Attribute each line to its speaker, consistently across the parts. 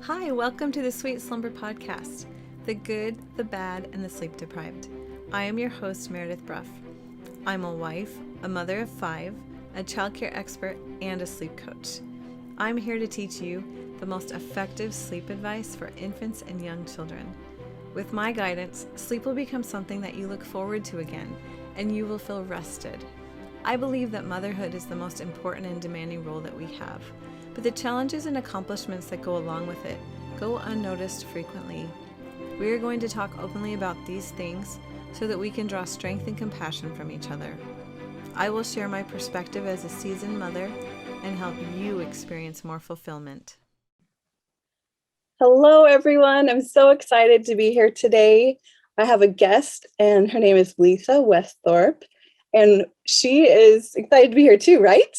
Speaker 1: Hi, welcome to the Sweet Slumber Podcast, the good, the bad, and the sleep deprived. I am your host, Meredith Bruff. I'm a wife, a mother of 5, a childcare expert, and a sleep coach. I'm here to teach you the most effective sleep advice for infants and young children. With my guidance, sleep will become something that you look forward to again, and you will feel rested. I believe that motherhood is the most important and demanding role that we have, but the challenges and accomplishments that go along with it go unnoticed frequently. We are going to talk openly about these things so that we can draw strength and compassion from each other. I will share my perspective as a seasoned mother and help you experience more fulfillment.
Speaker 2: Hello, everyone. I'm so excited to be here today. I have a guest, and her name is Lisa Westhorpe, and she is excited to be here too, right?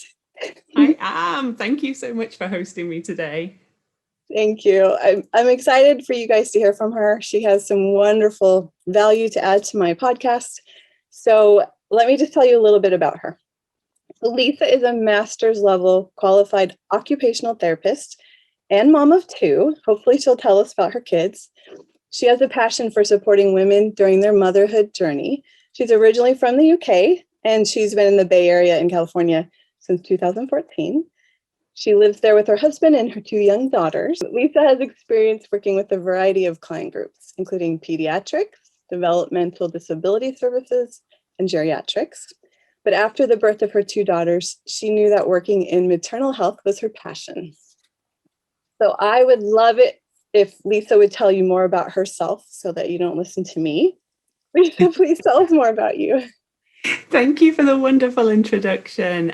Speaker 3: I am. Thank you so much for hosting me today.
Speaker 2: Thank you. I'm excited for you guys to hear from her. She has some wonderful value to add to my podcast. So let me just tell you a little bit about her. Lisa is a master's level qualified occupational therapist and mom of 2. Hopefully she'll tell us about her kids. She has a passion for supporting women during their motherhood journey. She's originally from the UK, and she's been in the Bay Area in California since 2014. She lives there with her husband and her 2 young daughters. Lisa has experience working with a variety of client groups, including pediatrics, developmental disability services, and geriatrics. But after the birth of her 2 daughters, she knew that working in maternal health was her passion. So I would love it if Lisa would tell you more about herself so that you don't listen to me. Lisa, please tell us more about you.
Speaker 3: Thank you for the wonderful introduction.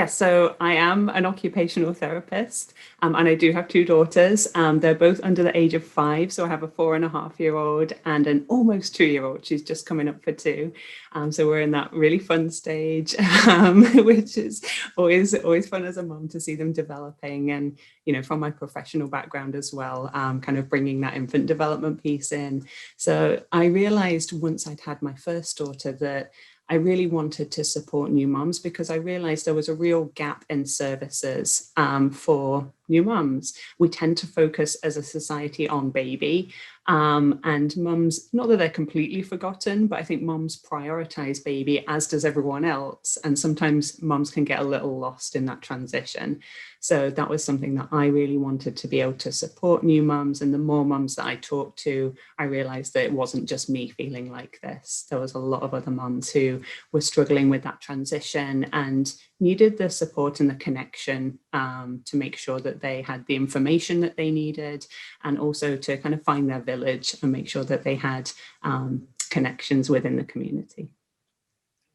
Speaker 3: So I am an occupational therapist, and I do have 2 daughters. They're both under the age of 5, so I have a 4.5-year-old and an almost 2-year-old. She's just coming up for 2. So we're in that really fun stage, which is always fun as a mom to see them developing, and from my professional background as well, kind of bringing that infant development piece in. So I realized once I'd had my first daughter that I really wanted to support new mums, because I realized there was a real gap in services for new mums. We tend to focus as a society on baby, and mums, not that they're completely forgotten, but I think mums prioritize baby, as does everyone else. And sometimes mums can get a little lost in that transition. So that was something that I really wanted to be able to support new mums. And the more mums that I talked to, I realized that it wasn't just me feeling like this. There was a lot of other mums who were struggling with that transition and needed the support and the connection to make sure that they had the information that they needed, and also to kind of find their village and make sure that they had connections within the community.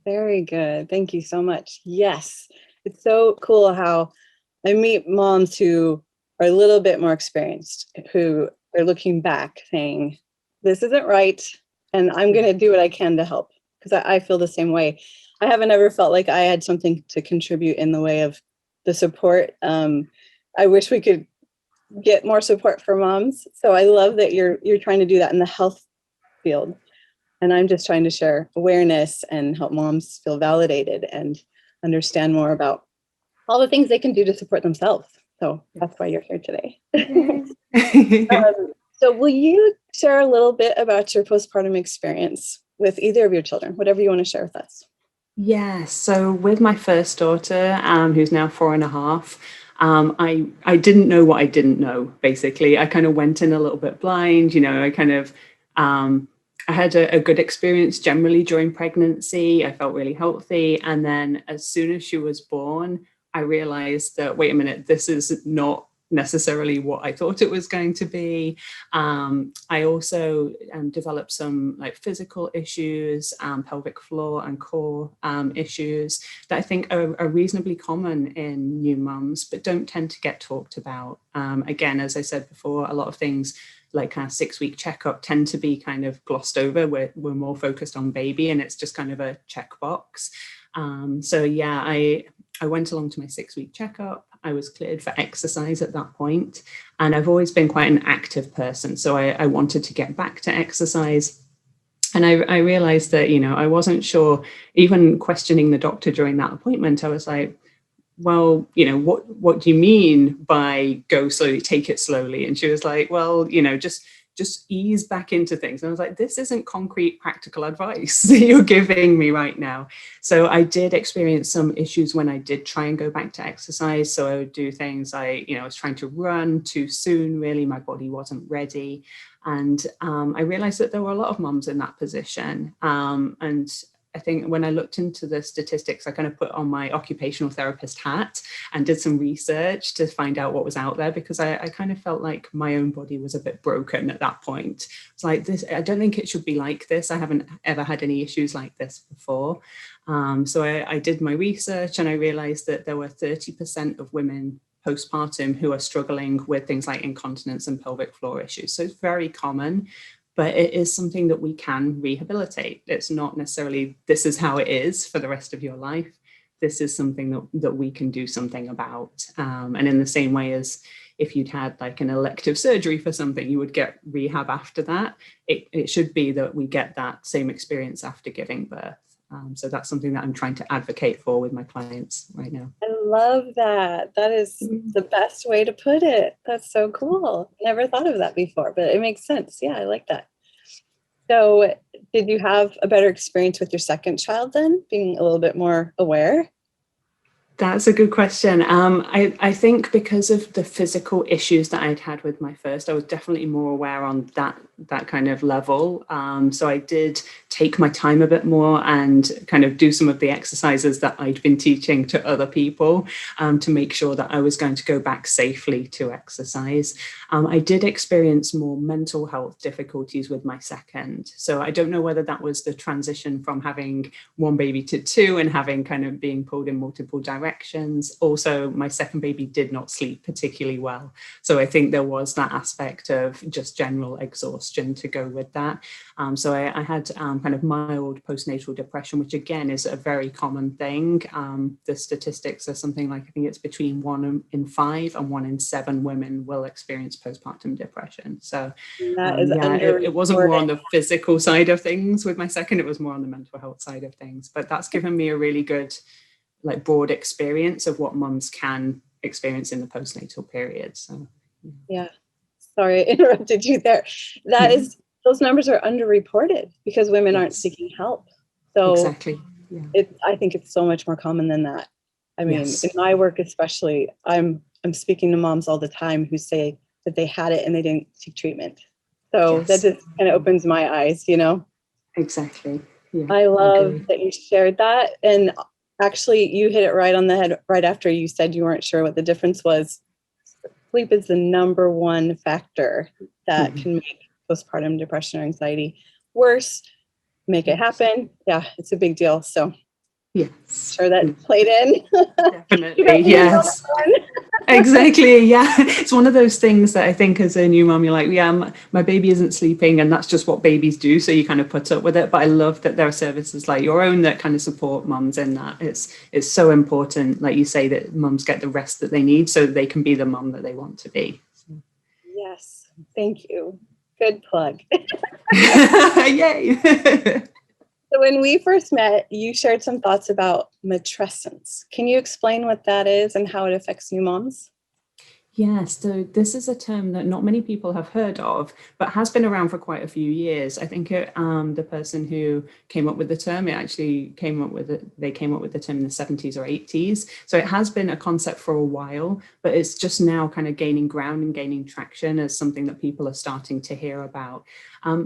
Speaker 2: Very good. Thank you so much. Yes, it's so cool how I meet moms who are a little bit more experienced, who are looking back saying, this isn't right, and I'm going to do what I can to help, because I feel the same way. I haven't ever felt like I had something to contribute in the way of the support. I wish we could get more support for moms. So I love that you're trying to do that in the health field. And I'm just trying to share awareness and help moms feel validated and understand more about all the things they can do to support themselves. So that's why you're here today. So will you share a little bit about your postpartum experience with either of your children, whatever you want to share with us?
Speaker 3: Yeah, so with my first daughter, who's now 4.5, I didn't know what I didn't know, basically. I kind of went in a little bit blind, I had a good experience generally during pregnancy. I felt really healthy. And then as soon as she was born, I realized that, wait a minute, this is not necessarily what I thought it was going to be. I also developed some physical issues, pelvic floor and core issues that I think are reasonably common in new mums, but don't tend to get talked about. Again, as I said before, a lot of things like a 6-week checkup tend to be kind of glossed over. We're more focused on baby, and it's just kind of a checkbox. I went along to my 6-week checkup. I was cleared for exercise at that point, and I've always been quite an active person, so I wanted to get back to exercise. And I realized that, I wasn't sure, even questioning the doctor during that appointment, I was like, well, what do you mean by go slowly, take it slowly? And she was like, well, just ease back into things. And I was like, this isn't concrete, practical advice that you're giving me right now. So I did experience some issues when I did try and go back to exercise. So I would do things like, I was trying to run too soon, really, my body wasn't ready. And I realized that there were a lot of moms in that position. And I think when I looked into the statistics, I kind of put on my occupational therapist hat and did some research to find out what was out there, because I kind of felt like my own body was a bit broken at that point. It's like, this, I don't think it should be like this. I haven't ever had any issues like this before. So I did my research and I realized that there were 30% of women postpartum who are struggling with things like incontinence and pelvic floor issues. So it's very common. But it is something that we can rehabilitate. It's not necessarily, this is how it is for the rest of your life. This is something that we can do something about. And in the same way as if you'd had like an elective surgery for something, you would get rehab after that. It should be that we get that same experience after giving birth. So that's something that I'm trying to advocate for with my clients right now.
Speaker 2: I love that. That is the best way to put it. That's so cool. Never thought of that before, but it makes sense. Yeah, I like that. So did you have a better experience with your second child then, being a little bit more aware?
Speaker 3: That's a good question. I think because of the physical issues that I'd had with my first, I was definitely more aware on that kind of level. So I did take my time a bit more and kind of do some of the exercises that I'd been teaching to other people to make sure that I was going to go back safely to exercise. I did experience more mental health difficulties with my second. So I don't know whether that was the transition from having one baby to two and having kind of being pulled in multiple directions. Also, my second baby did not sleep particularly well. So I think there was that aspect of just general exhaustion to go with that. So I had kind of mild postnatal depression, which again is a very common thing. The statistics are something like, I think it's between 1 in 5 and 1 in 7 women will experience postpartum depression. So it wasn't more on the physical side of things with my second, it was more on the mental health side of things. But that's given me a really good like broad experience of what mums can experience in the postnatal period. So
Speaker 2: yeah, sorry, I interrupted you there. That is, those numbers are underreported because women aren't seeking help. So
Speaker 3: exactly. Yeah.
Speaker 2: I think it's so much more common than that. I mean, in my work especially, I'm speaking to moms all the time who say that they had it and they didn't seek treatment. So that just kind of opens my eyes,
Speaker 3: Exactly. Yeah,
Speaker 2: I love that you shared that. And actually, you hit it right on the head right after you said you weren't sure what the difference was. Sleep is the number one factor that can make postpartum depression or anxiety worse, make it happen. Yeah, it's a big deal. So sure that played in.
Speaker 3: Definitely, yes. Exactly, yeah. It's one of those things that I think as a new mom, you're like, yeah, my baby isn't sleeping and that's just what babies do. So you kind of put up with it. But I love that there are services like your own that kind of support mums in that. It's so important, like you say, that mums get the rest that they need so they can be the mum that they want to be.
Speaker 2: Yes, thank you. Good plug.
Speaker 3: Yay.
Speaker 2: So when we first met, you shared some thoughts about matrescence. Can you explain what that is and how it affects new moms?
Speaker 3: Yes, so this is a term that not many people have heard of, but has been around for quite a few years. I think the person who came up with the term, they came up with the term in the 70s or 80s. So it has been a concept for a while, but it's just now kind of gaining ground and gaining traction as something that people are starting to hear about.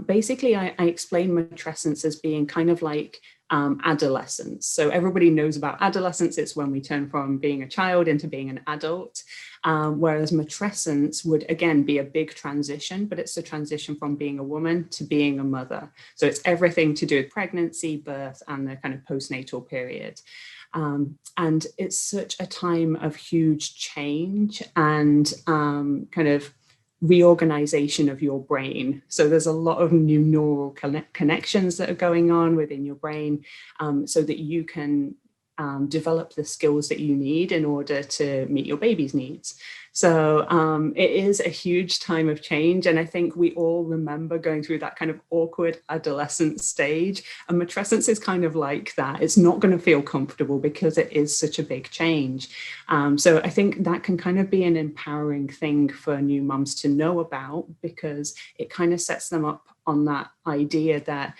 Speaker 3: Basically, I explain matrescence as being kind of like adolescence. So everybody knows about adolescence. It's when we turn from being a child into being an adult. Whereas matrescence would, again, be a big transition, but it's a transition from being a woman to being a mother. So it's everything to do with pregnancy, birth, and the kind of postnatal period. And it's such a time of huge change and kind of reorganization of your brain. So there's a lot of new neural connections that are going on within your brain so that you can develop the skills that you need in order to meet your baby's needs. So it is a huge time of change. And I think we all remember going through that kind of awkward adolescent stage. And matrescence is kind of like that. It's not going to feel comfortable because it is such a big change. So I think that can kind of be an empowering thing for new mums to know about, because it kind of sets them up on that idea that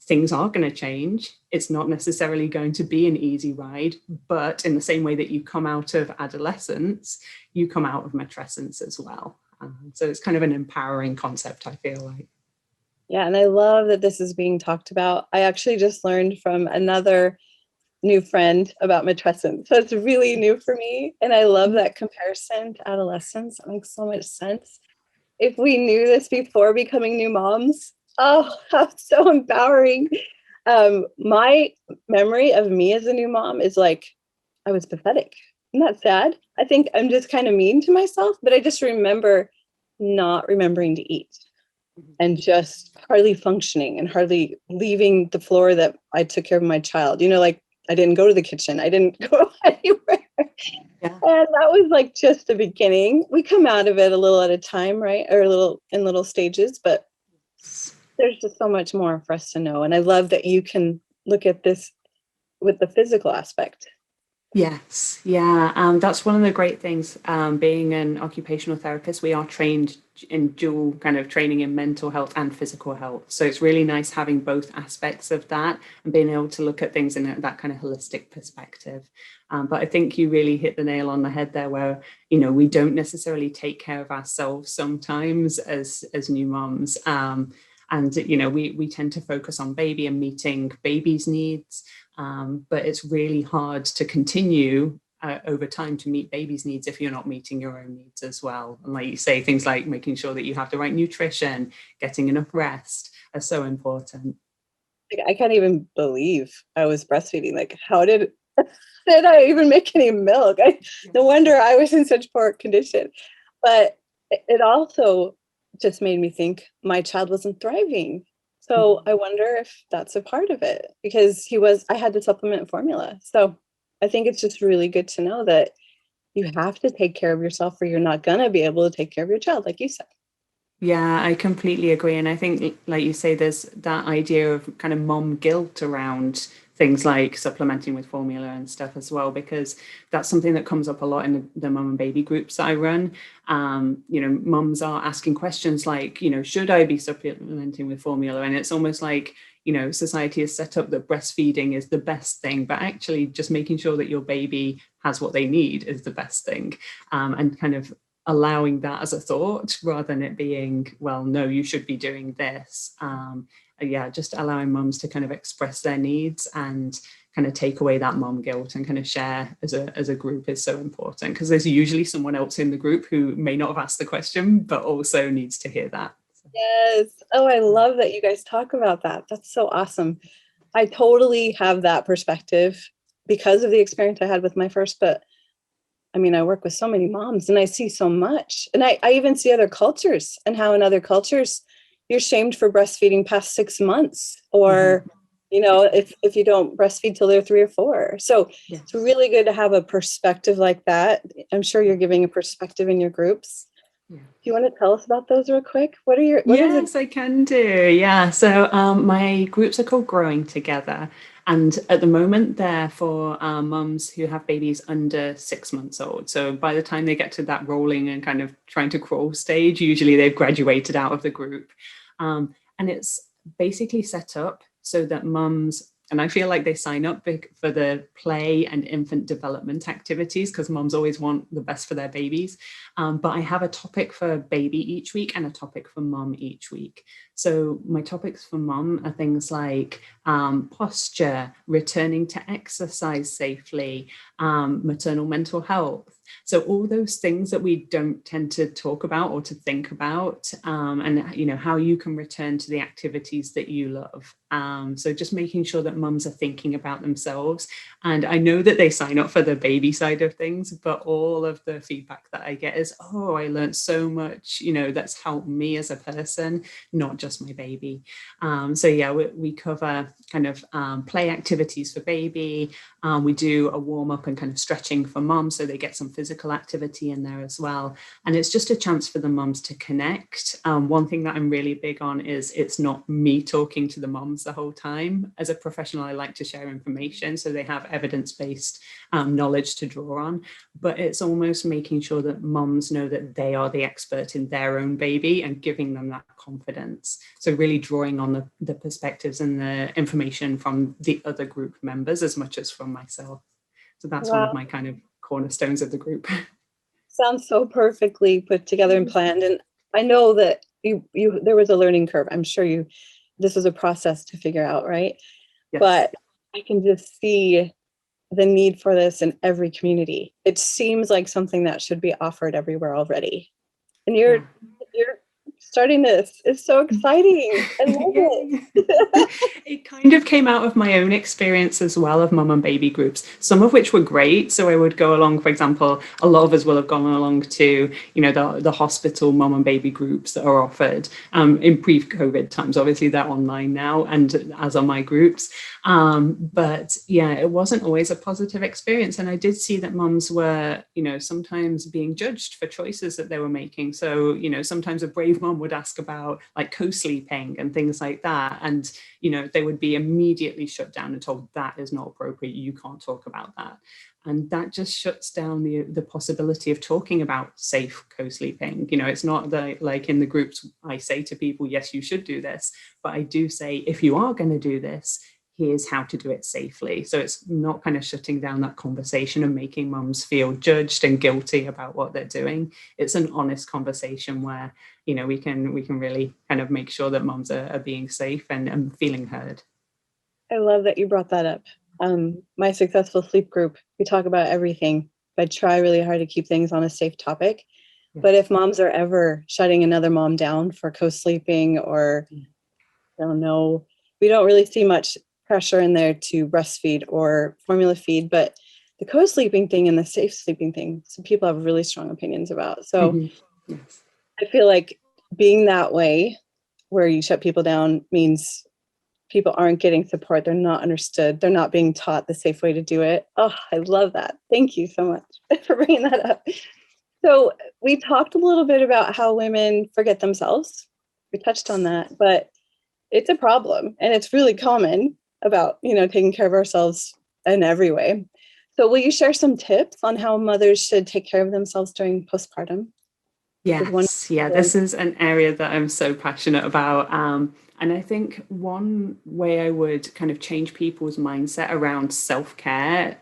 Speaker 3: things are going to change. It's not necessarily going to be an easy ride, but in the same way that you come out of adolescence, you come out of matrescence as well. So it's kind of an empowering concept, I feel like.
Speaker 2: Yeah, and I love that this is being talked about. I actually just learned from another new friend about matrescence. So it's really new for me. And I love that comparison to adolescence. It makes so much sense. If we knew this before becoming new moms, oh, that's so empowering. My memory of me as a new mom is like, I was pathetic. Isn't that sad? I think I'm just kind of mean to myself, but I just remember not remembering to eat and just hardly functioning and hardly leaving the floor that I took care of my child. Like I didn't go to the kitchen. I didn't go anywhere. Yeah. And that was like just the beginning. We come out of it a little at a time, right? Or in little stages, but there's just so much more for us to know. And I love that you can look at this with the physical aspect.
Speaker 3: Yes, yeah, that's one of the great things. Being an occupational therapist, we are trained in dual kind of training in mental health and physical health. So it's really nice having both aspects of that and being able to look at things in that kind of holistic perspective. But I think you really hit the nail on the head there, where we don't necessarily take care of ourselves sometimes as new moms. And we tend to focus on baby and meeting baby's needs. But it's really hard to continue over time to meet baby's needs if you're not meeting your own needs as well. And like you say, things like making sure that you have the right nutrition, getting enough rest are so important.
Speaker 2: I can't even believe I was breastfeeding. Like, how did I even make any milk? No wonder I was in such poor condition. But it also just made me think my child wasn't thriving. So I wonder if that's a part of it, because I had to supplement formula. So I think it's just really good to know that you have to take care of yourself or you're not going to be able to take care of your child, like you said.
Speaker 3: Yeah, I completely agree. And I think, like you say, there's that idea of kind of mom guilt around things like supplementing with formula and stuff as well, because that's something that comes up a lot in the mum and baby groups that I run. Mums are asking questions like, should I be supplementing with formula? And it's almost like, society is set up that breastfeeding is the best thing, but actually just making sure that your baby has what they need is the best thing. And kind of allowing that as a thought rather than it being, well, no, you should be doing this. Just allowing mums to kind of express their needs and kind of take away that mom guilt and kind of share as a group is so important, because there's usually someone else in the group who may not have asked the question but also needs to hear that.
Speaker 2: Yes. Oh, I love that you guys talk about that. That's so awesome. I totally have that perspective because of the experience I had with my first, but I mean, I work with so many moms and I see so much. And I even see other cultures and how in other cultures you're shamed for breastfeeding past 6 months, or, if you don't breastfeed till they're 3 or 4. So yes. It's really good to have a perspective like that. I'm sure you're giving a perspective in your groups. Yeah. Do you want to tell us about those real quick?
Speaker 3: Yes, I can do. Yeah. So my groups are called Growing Together. And at the moment, they're for mums who have babies under 6 months old. So by the time they get to that rolling and kind of trying to crawl stage, usually they've graduated out of the group. And it's basically set up so that mums, and I feel like they sign up for the play and infant development activities because moms always want the best for their babies. But I have a topic for baby each week and a topic for mom each week. So my topics for mom are things like posture, returning to exercise safely, maternal mental health, So all those things that we don't tend to talk about or to think about, and you know, how you can return to the activities that you love. So just making sure that mums are thinking about themselves. And I know that they sign up for the baby side of things, but all of the feedback that I get is, oh, I learned so much, you know, that's helped me as a person, not just my baby. So yeah, we cover kind of play activities for baby. We do a warm up and kind of stretching for mum, so they get some physical activity in there as well. And it's just a chance for the mums to connect. One thing that I'm really big on is it's not me talking to the mums the whole time. As a professional, I like to share information so they have evidence-based knowledge to draw on, but it's almost making sure that mums know that they are the expert in their own baby and giving them that confidence. So really drawing on the perspectives and the information from the other group members as much as from myself. So that's one of my kind of cornerstones of the group.
Speaker 2: Sounds so perfectly put together and planned. And I know that you there was a learning curve. I'm sure this was a process to figure out, right?
Speaker 3: Yes.
Speaker 2: But I can just see the need for this in every community. It seems like something that should be offered everywhere already. And you're starting this. It's so exciting. I love it.
Speaker 3: It kind of came out of my own experience as well of mum and baby groups, some of which were great. So I would go along, for example, a lot of us will have gone along to, you know, the hospital mum and baby groups that are offered in pre-COVID times. Obviously they're online now, and as are my groups. But yeah, it wasn't always a positive experience. And I did see that mums were, you know, sometimes being judged for choices that they were making. So, you know, sometimes a brave mum would ask about like co-sleeping and things like that. And, you know, they would be immediately shut down and told that is not appropriate. You can't talk about that. And that just shuts down the possibility of talking about safe co-sleeping. You know, it's not like in the groups, I say to people, yes, you should do this. But I do say, if you are going to do this, here's how to do it safely. So it's not kind of shutting down that conversation and making mums feel judged and guilty about what they're doing. It's an honest conversation where, you know, we can really kind of make sure that mums are being safe and feeling heard.
Speaker 2: I love that you brought that up. My successful sleep group, we talk about everything. I try really hard to keep things on a safe topic. Yeah. But if moms are ever shutting another mom down for co-sleeping or, I don't know, we don't really see much pressure in there to breastfeed or formula feed, but the co-sleeping thing and the safe sleeping thing, some people have really strong opinions about. So yes. I feel like being that way where you shut people down means people aren't getting support. They're not understood. They're not being taught the safe way to do it. Oh, I love that. Thank you so much for bringing that up. So we talked a little bit about how women forget themselves. We touched on that, but it's a problem and it's really common about, you know, taking care of ourselves in every way. So will you share some tips on how mothers should take care of themselves during postpartum?
Speaker 3: Yes, this is an area that I'm so passionate about. And I think one way I would kind of change people's mindset around self-care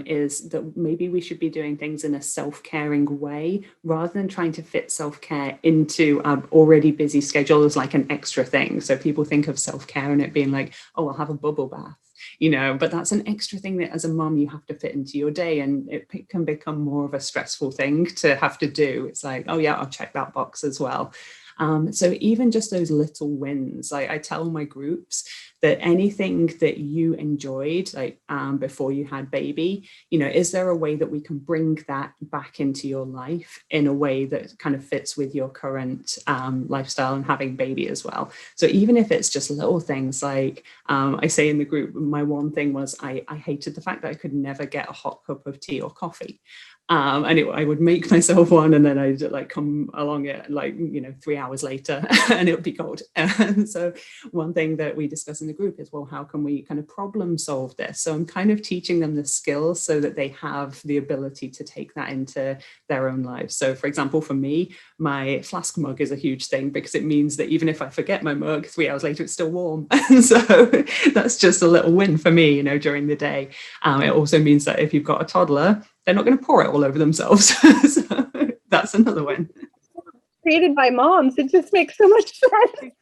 Speaker 3: is that maybe we should be doing things in a self-caring way rather than trying to fit self-care into an already busy schedule as like an extra thing. So people think of self-care and it being like, oh, I'll have a bubble bath, you know, but that's an extra thing that as a mom you have to fit into your day, and it can become more of a stressful thing to have to do. It's like, oh yeah, I'll check that box as well. So even just those little wins, I tell my groups that anything that you enjoyed, like before you had baby, you know, is there a way that we can bring that back into your life in a way that kind of fits with your current lifestyle and having baby as well? So even if it's just little things like I say in the group, my one thing was I hated the fact that I could never get a hot cup of tea or coffee. And I would make myself one, and then I'd like come along it like, you know, 3 hours later and it would be cold. And so one thing that we discuss in the group is, well, how can we kind of problem solve this? So I'm kind of teaching them the skills so that they have the ability to take that into their own lives. So for example, for me, my flask mug is a huge thing because it means that even if I forget my mug, 3 hours later, it's still warm. And so that's just a little win for me, you know, during the day. It also means that if you've got a toddler, they're not going to pour it all over themselves. So that's another win.
Speaker 2: Created by moms. It just makes so much sense.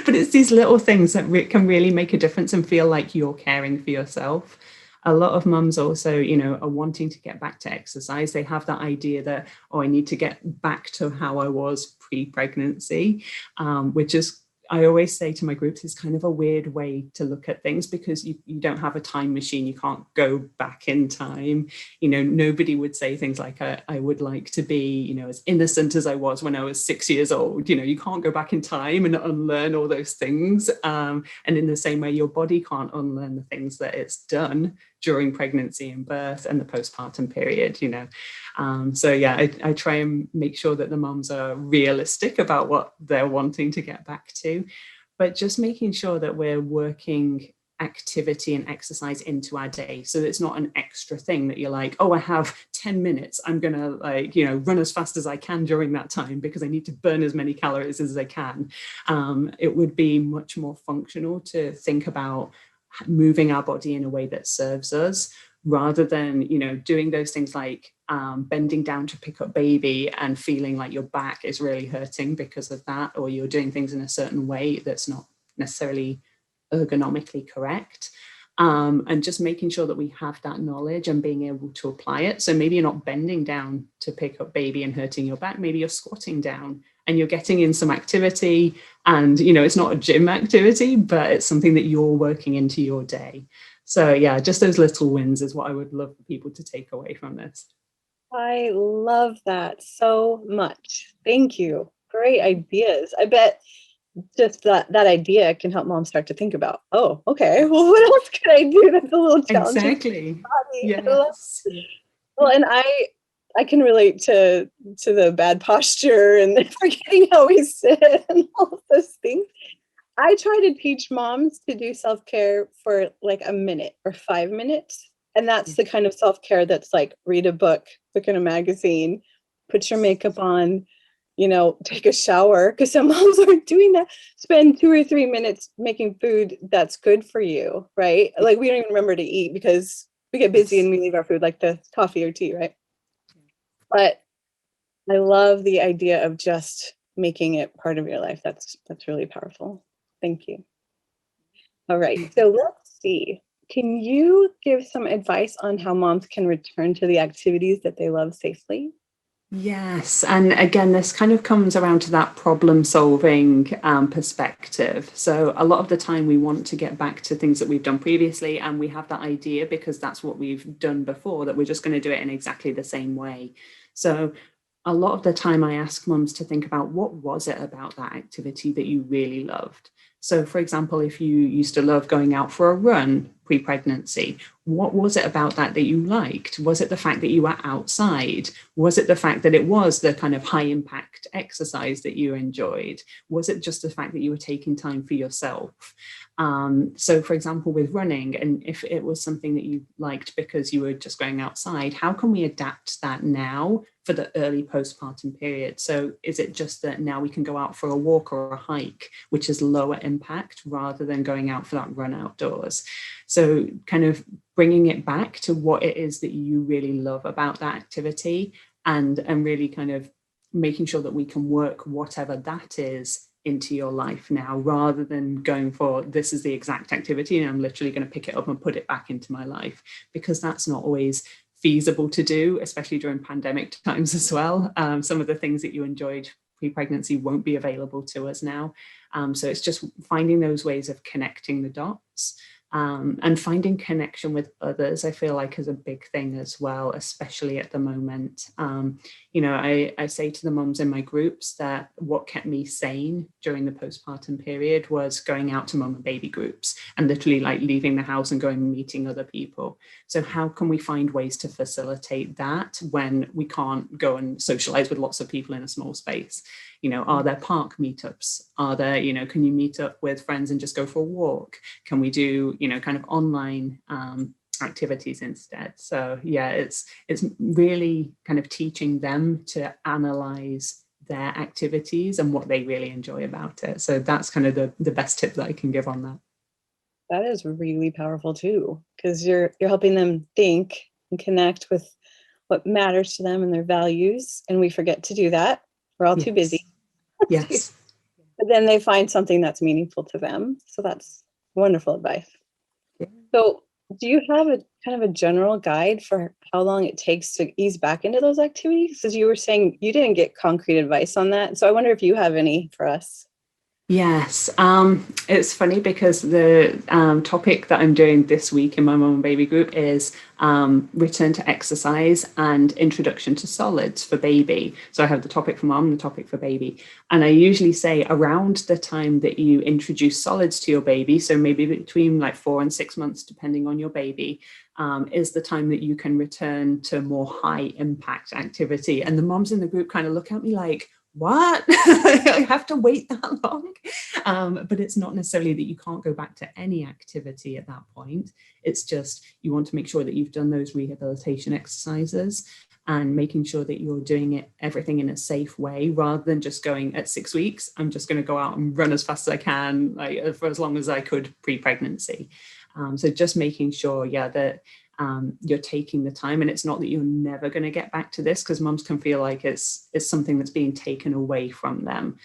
Speaker 3: But it's these little things that can really make a difference and feel like you're caring for yourself. a lot of mums also, are wanting to get back to exercise. They have that idea that, oh, I need to get back to how I was pre-pregnancy, which is, I always say to my groups, is kind of a weird way to look at things, because you don't have a time machine. You can't go back in time. Nobody would say things like, I would like to be, as innocent as I was when I was 6 years old. You can't go back in time and unlearn all those things. And in the same way, your body can't unlearn the things that it's done during pregnancy and birth and the postpartum period. So yeah, I try and make sure that the moms are realistic about what they're wanting to get back to, but just making sure that we're working activity and exercise into our day, so it's not an extra thing that you're like, oh, I have 10 minutes, I'm gonna run as fast as I can during that time because I need to burn as many calories as I can. It would be much more functional to think about moving our body in a way that serves us, rather than doing those things like bending down to pick up baby and feeling like your back is really hurting because of that, or you're doing things in a certain way that's not necessarily ergonomically correct. And just making sure that we have that knowledge and being able to apply it. So maybe you're not bending down to pick up baby and hurting your back, maybe you're squatting down and you're getting in some activity, and it's not a gym activity, but it's something that you're working into your day. So yeah, just those little wins is what I would love for people to take away from this.
Speaker 2: I love that so much. Thank you. Great ideas. I bet just that idea can help moms start to think about, oh, okay, well, what else can I do that's a little challenging?
Speaker 3: Exactly.
Speaker 2: Yes. Well, and I can relate to the bad posture and forgetting how we sit and all of those things. I try to teach moms to do self-care for like a minute or 5 minutes. And that's the kind of self-care that's like, read a book, look in a magazine, put your makeup on, take a shower, because some moms aren't doing that. Spend 2 or 3 minutes making food that's good for you, right? Like, we don't even remember to eat because we get busy and we leave our food, like the coffee or tea, right? But I love the idea of just making it part of your life. That's really powerful. Thank you. All right, so let's see. Can you give some advice on how moms can return to the activities that they love safely?
Speaker 3: Yes, and again, this kind of comes around to that problem solving perspective. So a lot of the time we want to get back to things that we've done previously, and we have that idea because that's what we've done before, that we're just going to do it in exactly the same way. So a lot of the time I ask mums to think about, what was it about that activity that you really loved? So for example, if you used to love going out for a run pre-pregnancy, what was it about that you liked? Was it the fact that you were outside? Was it the fact that it was the kind of high impact exercise that you enjoyed? Was it just the fact that you were taking time for yourself? So for example, with running, and if it was something that you liked because you were just going outside, how can we adapt that now for the early postpartum period? So is it just that now we can go out for a walk or a hike, which is lower impact, rather than going out for that run outdoors? So kind of bringing it back to what it is that you really love about that activity, and really kind of making sure that we can work whatever that is into your life now, rather than going for, this is the exact activity and I'm literally going to pick it up and put it back into my life, because that's not always feasible to do, especially during pandemic times as well. Some of the things that you enjoyed pre-pregnancy won't be available to us now. So it's just finding those ways of connecting the dots. And finding connection with others, I feel like, is a big thing as well, especially at the moment. I say to the moms in my groups that what kept me sane during the postpartum period was going out to mum and baby groups and literally like leaving the house and going and meeting other people. So how can we find ways to facilitate that when we can't go and socialize with lots of people in a small space? Are there park meetups? Are there, can you meet up with friends and just go for a walk? Can we do, kind of online activities instead? So yeah, it's really kind of teaching them to analyze their activities and what they really enjoy about it. So that's kind of the best tip that I can give on that.
Speaker 2: That is really powerful too, because you're helping them think and connect with what matters to them and their values. And we forget to do that. We're all too busy.
Speaker 3: Yes.
Speaker 2: But then they find something that's meaningful to them. So that's wonderful advice.
Speaker 3: Yeah.
Speaker 2: So Do you have a kind of a general guide for how long it takes to ease back into those activities? Because you were saying you didn't get concrete advice on that. So I wonder if you have any for us.
Speaker 3: Yes, it's funny because the topic that I'm doing this week in my mum and baby group is return to exercise and introduction to solids for baby. So I have the topic for mum, the topic for baby. And I usually say around the time that you introduce solids to your baby, so maybe between like 4 and 6 months, depending on your baby, is the time that you can return to more high impact activity. And the moms in the group kind of look at me like, what? I have to wait that long? But it's not necessarily that you can't go back to any activity at that point. It's just you want to make sure that you've done those rehabilitation exercises and making sure that you're doing everything in a safe way, rather than just going at 6 weeks, I'm just going to go out and run as fast as I can, like for as long as I could pre-pregnancy. So just making sure, that you're taking the time, and it's not that you're never going to get back to this, because mums can feel like it's something that's being taken away from them.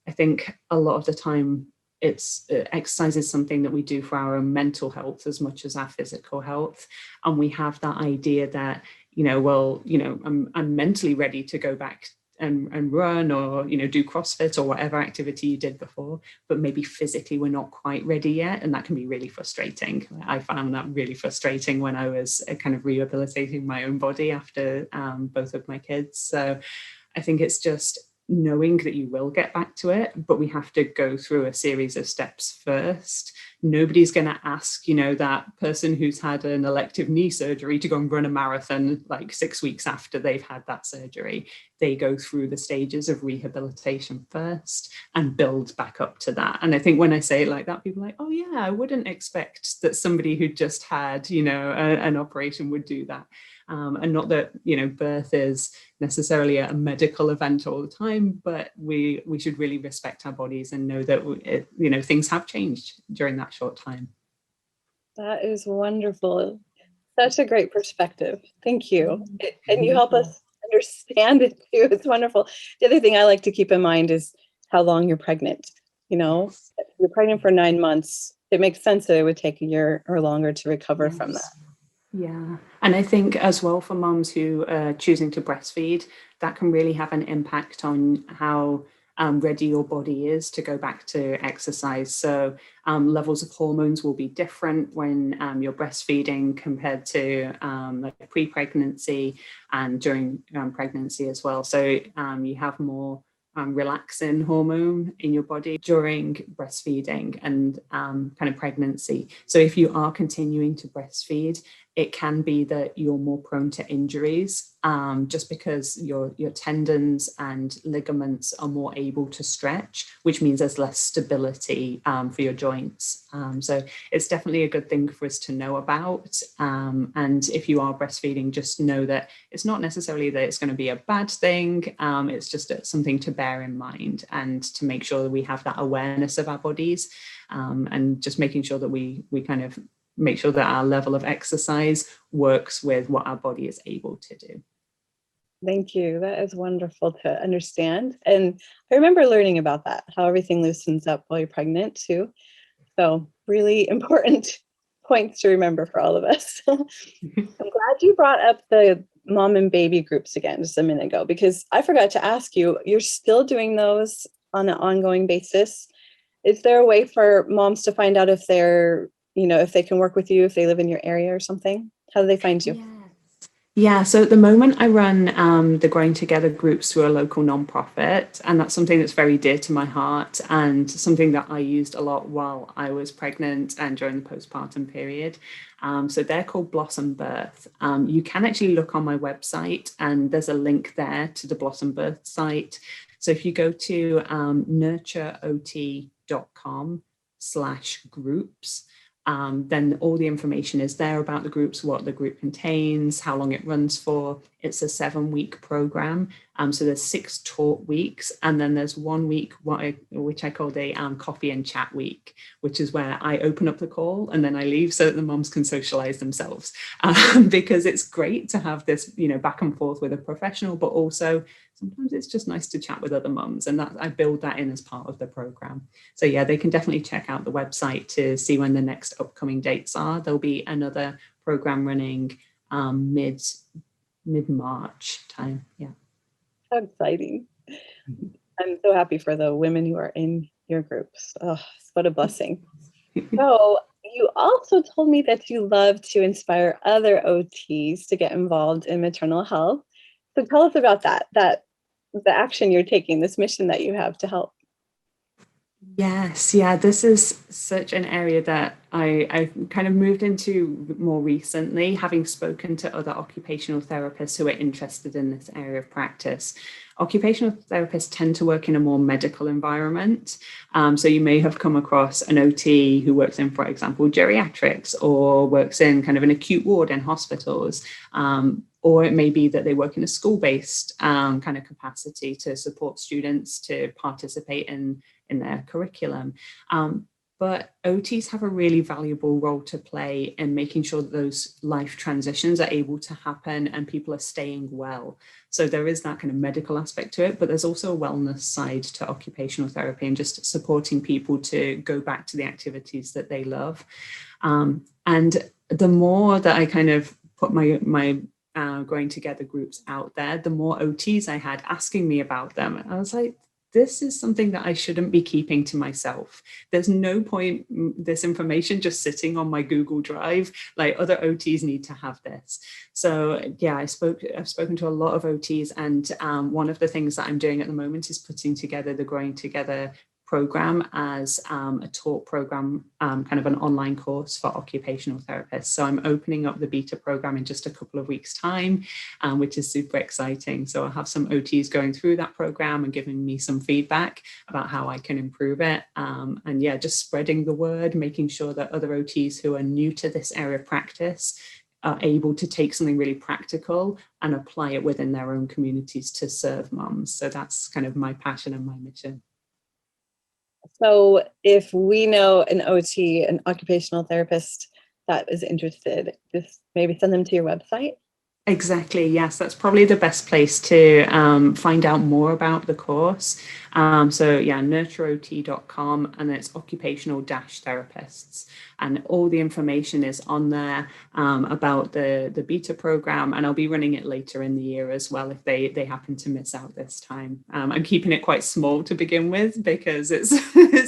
Speaker 3: I think a lot of the time exercise is something that we do for our own mental health as much as our physical health, and we have that idea that I'm mentally ready to go back and run or do CrossFit or whatever activity you did before, but maybe physically we're not quite ready yet, and that can be really frustrating. I found that really frustrating when I was kind of rehabilitating my own body after both of my kids. So I think it's just knowing that you will get back to it, but we have to go through a series of steps first. Nobody's going to ask, that person who's had an elective knee surgery to go and run a marathon like 6 weeks after they've had that surgery. They go through the stages of rehabilitation first and build back up to that. And I think when I say it like that, people are like, oh yeah, I wouldn't expect that somebody who just had, an operation would do that. And not that, birth is necessarily a medical event all the time, but we should really respect our bodies and know that, things have changed during that short time.
Speaker 2: That is wonderful. Such a great perspective. Thank you. And you help us understand it too. It's wonderful. The other thing I like to keep in mind is how long you're pregnant. If you're pregnant for 9 months, it makes sense that it would take a year or longer to recover from that.
Speaker 3: Yeah. And I think as well for moms who are choosing to breastfeed, that can really have an impact on how ready your body is to go back to exercise. So levels of hormones will be different when you're breastfeeding compared to like pre-pregnancy and during pregnancy as well. So you have more relaxin hormone in your body during breastfeeding and kind of pregnancy. So if you are continuing to breastfeed, it can be that you're more prone to injuries just because your tendons and ligaments are more able to stretch, which means there's less stability for your joints. So it's definitely a good thing for us to know about. And if you are breastfeeding, just know that it's not necessarily that it's going to be a bad thing. It's just something to bear in mind and to make sure that we have that awareness of our bodies and just making sure that we kind of make sure that our level of exercise works with what our body is able to do.
Speaker 2: Thank you. That is wonderful to understand. And I remember learning about that, how everything loosens up while you're pregnant too. So really important points to remember for all of us. I'm glad you brought up the mom and baby groups again just a minute ago, because I forgot to ask you, you're still doing those on an ongoing basis. Is there a way for moms to find out if they're if they can work with you, if they live in your area or something? How do they find you?
Speaker 3: Yeah, so at the moment I run the Growing Together groups through a local nonprofit, and that's something that's very dear to my heart and something that I used a lot while I was pregnant and during the postpartum period. So they're called Blossom Birth. You can actually look on my website and there's a link there to the Blossom Birth site. So if you go to nurtureot.com/groups, then all the information is there about the groups, what the group contains, how long it runs for. It's a 7-week program. So there's 6 taught weeks, and then there's 1 week which I called a coffee and chat week, which is where I open up the call and then I leave so that the moms can socialize themselves, because it's great to have this, back and forth with a professional, but also sometimes it's just nice to chat with other mums, and that I build that in as part of the program. So yeah, they can definitely check out the website to see when the next upcoming dates are. There'll be another program running mid-March time. Yeah.
Speaker 2: How exciting. I'm so happy for the women who are in your groups. Oh, what a blessing. So you also told me that you love to inspire other OTs to get involved in maternal health. So tell us about that the action you're taking, this mission that you have to help.
Speaker 3: Yes, yeah, this is such an area that I kind of moved into more recently, having spoken to other occupational therapists who are interested in this area of practice. Occupational therapists tend to work in a more medical environment. So you may have come across an OT who works in, for example, geriatrics, or works in kind of an acute ward in hospitals. Or it may be that they work in a school-based kind of capacity to support students to participate in their curriculum. But OTs have a really valuable role to play in making sure that those life transitions are able to happen and people are staying well. So there is that kind of medical aspect to it, but there's also a wellness side to occupational therapy and just supporting people to go back to the activities that they love. And the more that I kind of put my growing together groups out there, the more OTs I had asking me about them. And I was like, this is something that I shouldn't be keeping to myself. There's no point this information just sitting on my Google Drive. Like, other OTs need to have this. So yeah, I've spoken to a lot of OTs, and one of the things that I'm doing at the moment is putting together the Growing Together program as a taught program, kind of an online course for occupational therapists. So I'm opening up the beta program in just a couple of weeks' time, which is super exciting. So I'll have some OTs going through that program and giving me some feedback about how I can improve it. And yeah, just spreading the word, making sure that other OTs who are new to this area of practice are able to take something really practical and apply it within their own communities to serve mums. So that's kind of my passion and my mission.
Speaker 2: So if we know an OT, an occupational therapist that is interested, just maybe send them to your website.
Speaker 3: Exactly. Yes, that's probably the best place to find out more about the course. So yeah, nurtureot.com, and it's occupational-therapists. And all the information is on there about the beta program, and I'll be running it later in the year as well if they happen to miss out this time. I'm keeping it quite small to begin with because it's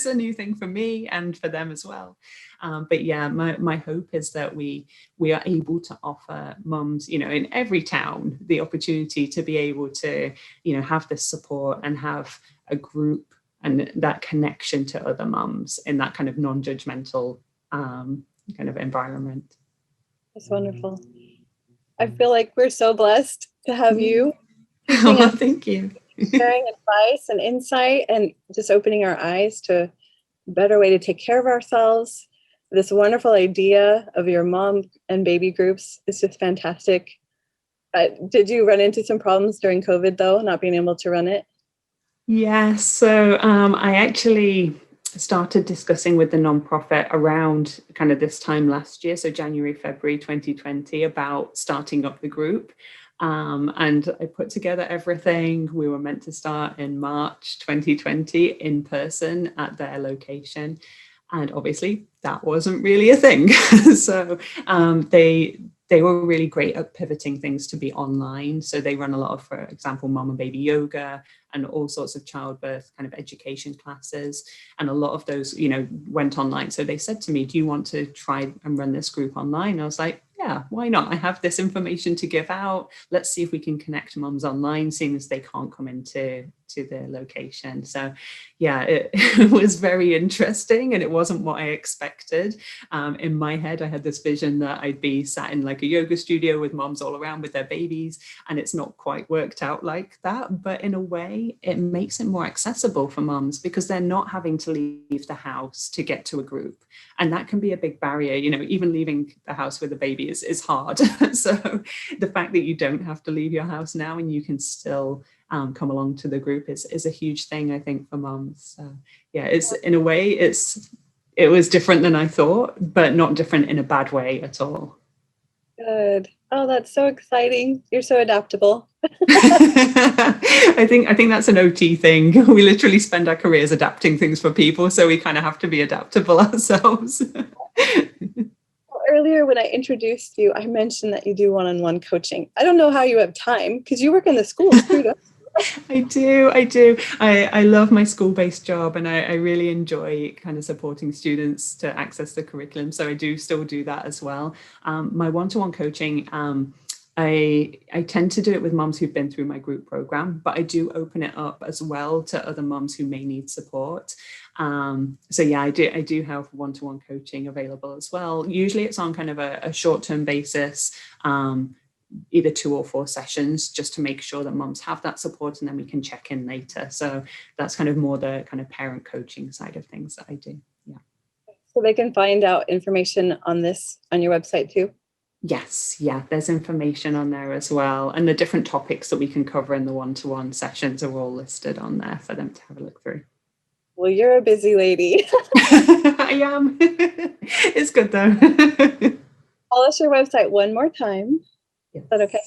Speaker 3: it's a new thing for me and for them as well. But yeah, my hope is that we are able to offer mums, in every town, the opportunity to be able to, have this support and have a group and that connection to other mums in that kind of non-judgmental kind of environment.
Speaker 2: That's wonderful. I feel like we're so blessed to have you.
Speaker 3: Oh, thank you.
Speaker 2: Sharing advice and insight and just opening our eyes to a better way to take care of ourselves. This wonderful idea of your mom and baby groups is just fantastic. Did you run into some problems during COVID, though, not being able to run it?
Speaker 3: Yes. So I actually started discussing with the nonprofit around kind of this time last year, so January, February 2020, about starting up the group. And I put together everything. We were meant to start in March 2020 in person at their location. And obviously that wasn't really a thing. So they were really great at pivoting things to be online. So they run a lot of, for example, mom and baby yoga and all sorts of childbirth kind of education classes. And a lot of those, went online. So they said to me, do you want to try and run this group online? I was like, yeah, why not? I have this information to give out. Let's see if we can connect mums online, seeing as they can't come into their location. So yeah, it was very interesting, and it wasn't what I expected. In my head, I had this vision that I'd be sat in like a yoga studio with moms all around with their babies, and it's not quite worked out like that. But in a way, it makes it more accessible for moms because they're not having to leave the house to get to a group. And that can be a big barrier. Even leaving the house with a baby is hard. So the fact that you don't have to leave your house now and you can still come along to the group is a huge thing, I think, for moms. So yeah, it's in a way it was different than I thought, but not different in a bad way at all.
Speaker 2: Good. Oh, that's so exciting. You're so adaptable.
Speaker 3: I think that's an OT thing. We literally spend our careers adapting things for people, so we kind of have to be adaptable ourselves.
Speaker 2: Well, earlier when I introduced you, I mentioned that you do one-on-one coaching. I don't know how you have time because you work in the schools too, don't you?
Speaker 3: I do. I love my school-based job, and I really enjoy kind of supporting students to access the curriculum. So I do still do that as well. My one-to-one coaching, I tend to do it with moms who've been through my group program, but I do open it up as well to other moms who may need support. So yeah, I do have one-to-one coaching available as well. Usually it's on kind of a short-term basis, either 2 or 4 sessions, just to make sure that moms have that support, and then we can check in later. So that's kind of more the kind of parent coaching side of things that I do. Yeah.
Speaker 2: So they can find out information on this on your website too?
Speaker 3: Yes, yeah, there's information on there as well. And the different topics that we can cover in the one-to-one sessions are all listed on there for them to have a look through.
Speaker 2: Well, you're a busy lady.
Speaker 3: I am. It's good though.
Speaker 2: Tell us your website one more time.
Speaker 3: Yes.
Speaker 2: Is that okay?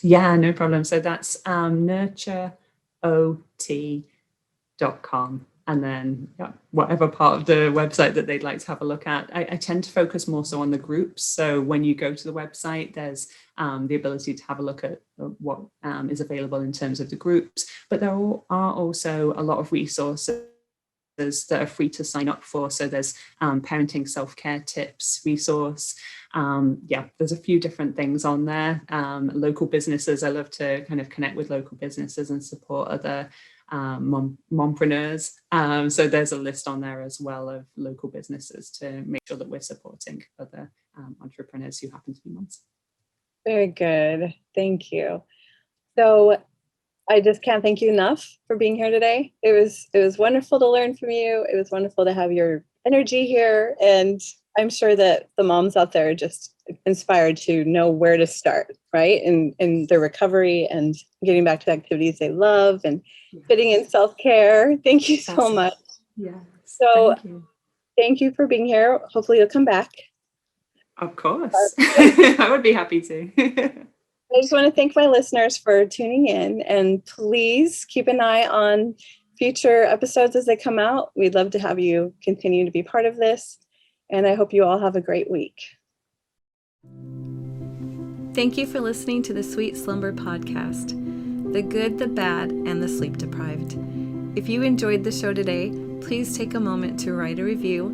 Speaker 3: Yeah, no problem. So that's nurtureot.com. And then whatever part of the website that they'd like to have a look at. I tend to focus more so on the groups. So when you go to the website, there's the ability to have a look at what is available in terms of the groups. But there are also a lot of resources that are free to sign up for. So there's parenting self-care tips resource. There's a few different things on there. Local businesses, I love to kind of connect with local businesses and support other mompreneurs. So there's a list on there as well of local businesses to make sure that we're supporting other entrepreneurs who happen to be moms.
Speaker 2: Very good. Thank you. So I just can't thank you enough for being here today. It was wonderful to learn from you. It was wonderful to have your energy here. And I'm sure that the moms out there are just inspired to know where to start, right? In their recovery and getting back to the activities they love and fitting in self-care. Thank you so much.
Speaker 3: Yes.
Speaker 2: So thank you for being here. Hopefully you'll come back.
Speaker 3: Of course. I would be happy to.
Speaker 2: I just want to thank my listeners for tuning in, and please keep an eye on future episodes as they come out. We'd love to have you continue to be part of this, and I hope you all have a great week.
Speaker 1: Thank you for listening to the Sweet Slumber Podcast, the good, the bad, and the sleep deprived. If you enjoyed the show today, please take a moment to write a review,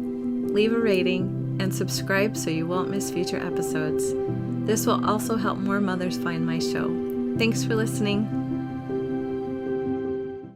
Speaker 1: leave a rating, and subscribe so you won't miss future episodes. This will also help more mothers find my show. Thanks for listening.